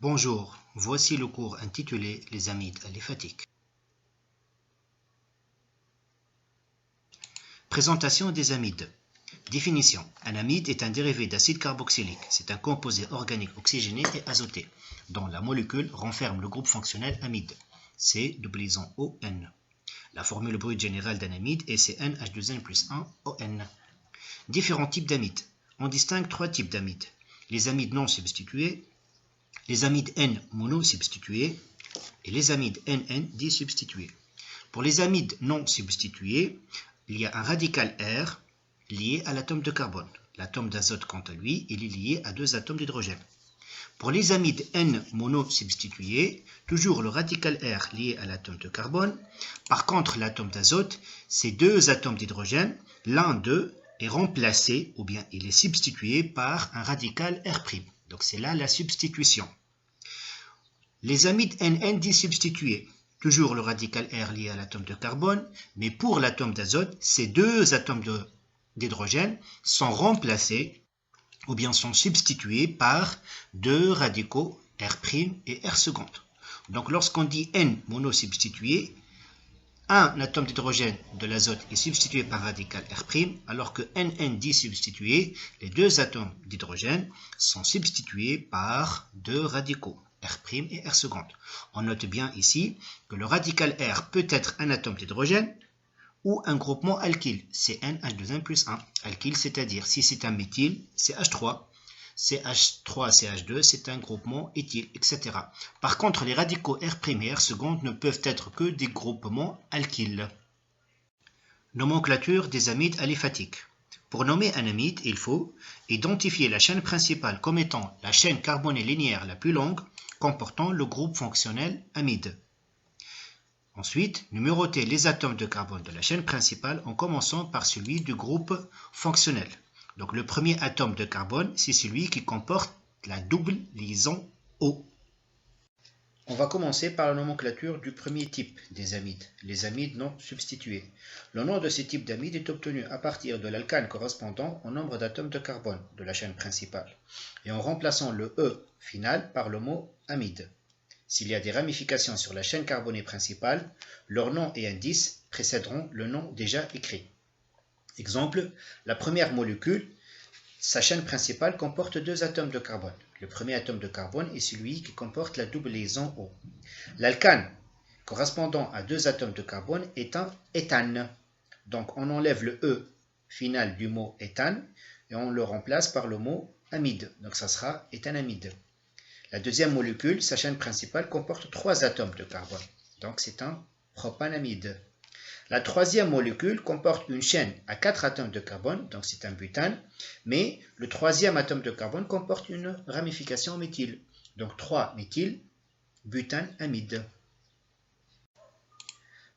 Bonjour, voici le cours intitulé Les amides aliphatiques. Présentation des amides. Définition. Un amide est un dérivé d'acide carboxylique. C'est un composé organique oxygéné et azoté, dont la molécule renferme le groupe fonctionnel amide, C-O-N. La formule brute générale d'un amide est CnH2n plus 1 ON. Différents types d'amides. On distingue trois types d'amides. Les amides non substitués, les amides N monosubstitués et les amides NN disubstitués. Pour les amides non substitués, il y a un radical R lié à l'atome de carbone. L'atome d'azote, quant à lui, il est lié à deux atomes d'hydrogène. Pour les amides N monosubstitués, toujours le radical R lié à l'atome de carbone. Par contre, l'atome d'azote, c'est deux atomes d'hydrogène. L'un d'eux est remplacé, ou bien il est substitué par un radical R'. Donc c'est là la substitution. Les amides NN disubstitués, toujours le radical R lié à l'atome de carbone, mais pour l'atome d'azote, ces deux atomes d'hydrogène sont remplacés ou bien sont substitués par deux radicaux R' et R'. Donc lorsqu'on dit N monosubstitué, un atome d'hydrogène de l'azote est substitué par radical R', alors que NN disubstitué, les deux atomes d'hydrogène sont substitués par deux radicaux R' et R'. On note bien ici que le radical R peut être un atome d'hydrogène ou un groupement alkyle, CnH2n plus 1. Alkyle, c'est-à-dire si c'est un méthyle, CH3. CH3, CH2, c'est un groupement éthyle, etc. Par contre, les radicaux R' et R' ne peuvent être que des groupements alkyles. Nomenclature des amides aliphatiques. Pour nommer un amide, il faut identifier la chaîne principale comme étant la chaîne carbonée linéaire la plus longue, comportant le groupe fonctionnel amide. Ensuite, numéroter les atomes de carbone de la chaîne principale en commençant par celui du groupe fonctionnel. Donc le premier atome de carbone, c'est celui qui comporte la double liaison O. On va commencer par la nomenclature du premier type des amides, les amides non substitués. Le nom de ce type d'amide est obtenu à partir de l'alcane correspondant au nombre d'atomes de carbone de la chaîne principale et en remplaçant le E final par le mot amide. S'il y a des ramifications sur la chaîne carbonée principale, leur nom et indice précéderont le nom déjà écrit. Exemple, la première molécule, sa chaîne principale comporte deux atomes de carbone. Le premier atome de carbone est celui qui comporte la double liaison O. L'alcane correspondant à deux atomes de carbone est un éthane. Donc on enlève le E final du mot éthane et on le remplace par le mot amide. Donc ça sera éthanamide. La deuxième molécule, sa chaîne principale, comporte trois atomes de carbone. Donc c'est un propanamide. La troisième molécule comporte une chaîne à 4 atomes de carbone, donc c'est un butane, mais le troisième atome de carbone comporte une ramification méthyle, donc 3-méthyl butanamide.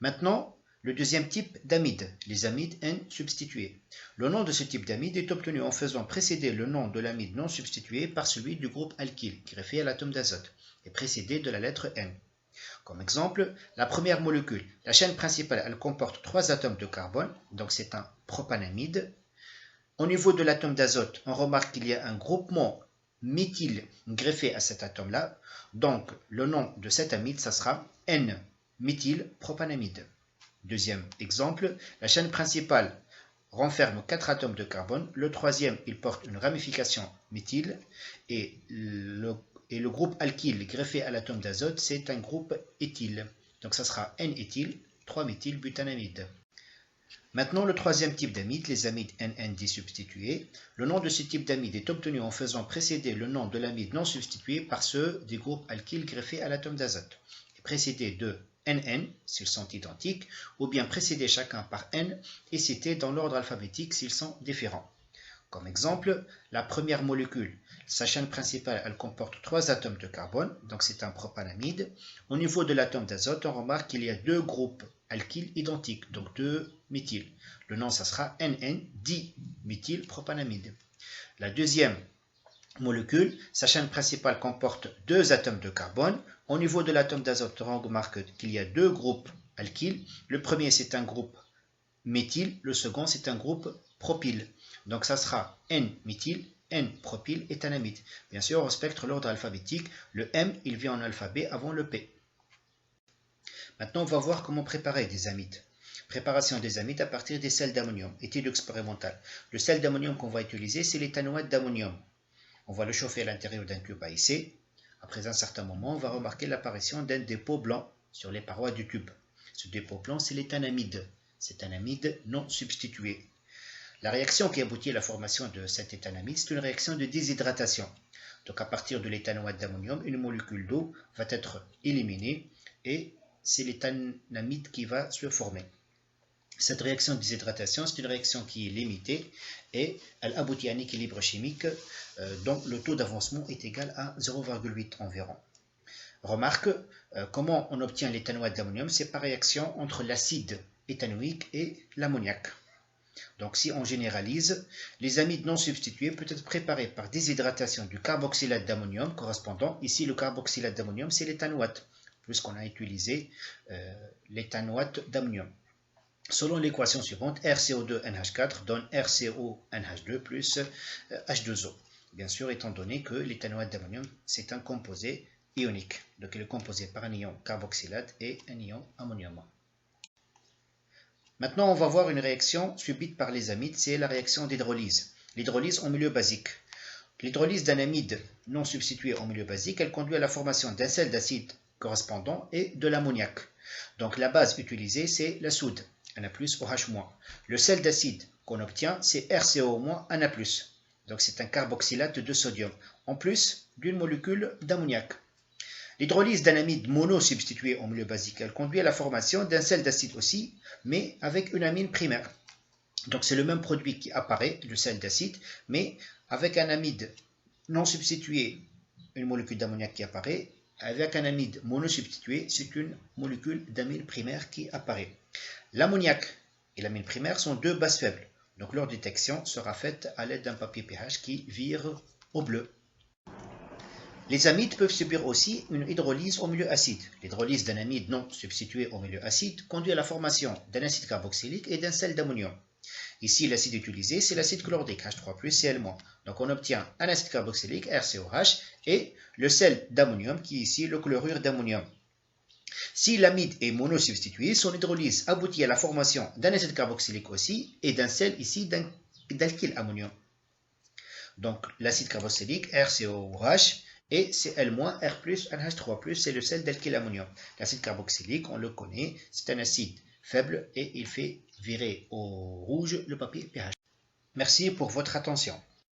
Maintenant, le deuxième type d'amide, les amides N substitués. Le nom de ce type d'amide est obtenu en faisant précéder le nom de l'amide non substitué par celui du groupe alkyle, greffé à l'atome d'azote, et précédé de la lettre N. Comme exemple, la première molécule, la chaîne principale, elle comporte 3 atomes de carbone, donc c'est un propanamide. Au niveau de l'atome d'azote, on remarque qu'il y a un groupement méthyle greffé à cet atome-là, donc le nom de cet amide, ça sera N-méthylpropanamide. Deuxième exemple, la chaîne principale renferme 4 atomes de carbone, le troisième, il porte une ramification méthyle, et le groupe alkyle greffé à l'atome d'azote, c'est un groupe éthyle. Donc ça sera N-éthyl, 3-méthylbutanamide. Maintenant, le troisième type d'amide, les amides NN disubstitués. Le nom de ce type d'amide est obtenu en faisant précéder le nom de l'amide non substitué par ceux des groupes alkyles greffés à l'atome d'azote, et précédé de NN, s'ils sont identiques, ou bien précédés chacun par N et cités dans l'ordre alphabétique s'ils sont différents. Comme exemple, la première molécule, sa chaîne principale, elle comporte 3 atomes de carbone, donc c'est un propanamide. Au niveau de l'atome d'azote, on remarque qu'il y a deux groupes alkyles identiques, donc 2 méthyl. Le nom, ça sera NN, diméthylpropanamide. La deuxième molécule, sa chaîne principale comporte 2 atomes de carbone. Au niveau de l'atome d'azote, on remarque qu'il y a deux groupes alkyles. Le premier, c'est un groupe méthyle, le second, c'est un groupe propyle. Donc ça sera N-méthyl, N-propyl est un amide. Bien sûr, on respecte l'ordre alphabétique. Le M, il vient en alphabet avant le P. Maintenant, on va voir comment préparer des amides. Préparation des amides à partir des sels d'ammonium. Étude expérimentale. Le sel d'ammonium qu'on va utiliser, c'est l'éthanoate d'ammonium. On va le chauffer à l'intérieur d'un tube à essai. Après un certain moment, on va remarquer l'apparition d'un dépôt blanc sur les parois du tube. Ce dépôt blanc, c'est l'éthanamide. C'est un amide non substitué. La réaction qui aboutit à la formation de cet éthanamide, c'est une réaction de déshydratation. Donc à partir de l'éthanoate d'ammonium, une molécule d'eau va être éliminée et c'est l'éthanamide qui va se former. Cette réaction de déshydratation, c'est une réaction qui est limitée et elle aboutit à un équilibre chimique dont le taux d'avancement est égal à 0,8 environ. Remarque, comment on obtient l'éthanoate d'ammonium, c'est par réaction entre l'acide éthanoïque et l'ammoniac. Donc si on généralise, les amides non substitués peuvent être préparés par déshydratation du carboxylate d'ammonium correspondant. Ici, le carboxylate d'ammonium, c'est l'éthanoate, puisqu'on a utilisé l'éthanoate d'ammonium. Selon l'équation suivante, RCO2NH4 donne RCONH2 plus H2O. Bien sûr, étant donné que l'éthanoate d'ammonium, c'est un composé ionique. Donc il est composé par un ion carboxylate et un ion ammonium. Maintenant, on va voir une réaction subite par les amides, c'est la réaction d'hydrolyse. L'hydrolyse en milieu basique. L'hydrolyse d'un amide non substitué en milieu basique, elle conduit à la formation d'un sel d'acide correspondant et de l'ammoniac. Donc la base utilisée, c'est la soude, Na+, OH-. Le sel d'acide qu'on obtient, c'est RCO-, Na+. Donc c'est un carboxylate de sodium, en plus d'une molécule d'ammoniac. L'hydrolyse d'un amide monosubstitué en milieu basique, elle conduit à la formation d'un sel d'acide aussi, mais avec une amine primaire. Donc c'est le même produit qui apparaît, le sel d'acide, mais avec un amide non substitué, une molécule d'ammoniac qui apparaît. Avec un amide monosubstitué, c'est une molécule d'amine primaire qui apparaît. L'ammoniac et l'amine primaire sont deux bases faibles. Donc leur détection sera faite à l'aide d'un papier pH qui vire au bleu. Les amides peuvent subir aussi une hydrolyse au milieu acide. L'hydrolyse d'un amide non substitué au milieu acide conduit à la formation d'un acide carboxylique et d'un sel d'ammonium. Ici, l'acide utilisé, c'est l'acide chlorhydrique, H3+, Cl-. Donc on obtient un acide carboxylique, RCOH, et le sel d'ammonium, qui est ici le chlorure d'ammonium. Si l'amide est monosubstitué, son hydrolyse aboutit à la formation d'un acide carboxylique aussi, et d'un sel ici d'alkylammonium. Donc l'acide carboxylique, RCOH, et Cl-, R+, NH3+, c'est le sel d'alkylammonium. L'acide carboxylique, on le connaît, c'est un acide faible et il fait virer au rouge le papier pH. Merci pour votre attention.